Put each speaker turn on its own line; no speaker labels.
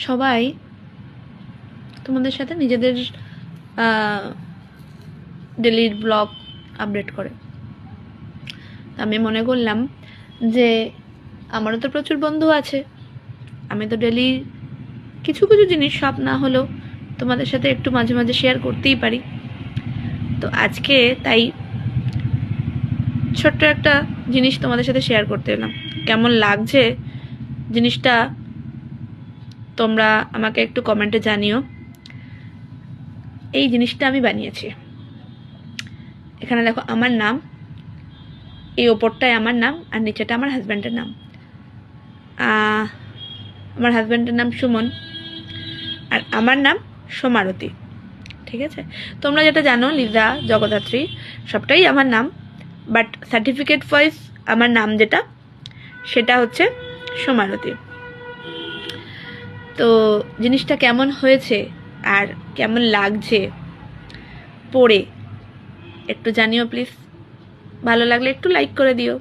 সবাই তোমাদের সাথে নিজেদের ডেলির ব্লগ আপডেট করে। আমি মনে করলাম যে আমারও তো প্রচুর বন্ধু আছে, আমি তো ডেলি কিছু কিছু জিনিস, সব না হলেও তোমাদের সাথে একটু মাঝে মাঝে শেয়ার করতেই পারি। তো আজকে তাই ছোট্ট একটা জিনিস তোমাদের সাথে শেয়ার করতে এলাম। কেমন লাগছে জিনিসটা তোমরা আমাকে একটু কমেন্টে জানিও। এই জিনিসটা আমি বানিয়েছি। এখানে দেখো আমার নাম, এই ওপরটায় আমার নাম আর নিচেটা আমার হাজব্যান্ডের নাম। আমার হাজব্যান্ডের নাম সুমন আর আমার নাম সোমারতী। ঠিক আছে, তোমরা যেটা জানো লিজা, জগদ্ধাত্রী সবটাই আমার নাম, বাট সার্টিফিকেট ওয়াইজ আমার নাম যেটা সেটা হচ্ছে সোমারতী। তো জিনিসটা কেমন হয়েছে আর কেমন লাগছে পড়ে একটু জানিও প্লিজ। ভালো লাগলে একটু লাইক করে দিও।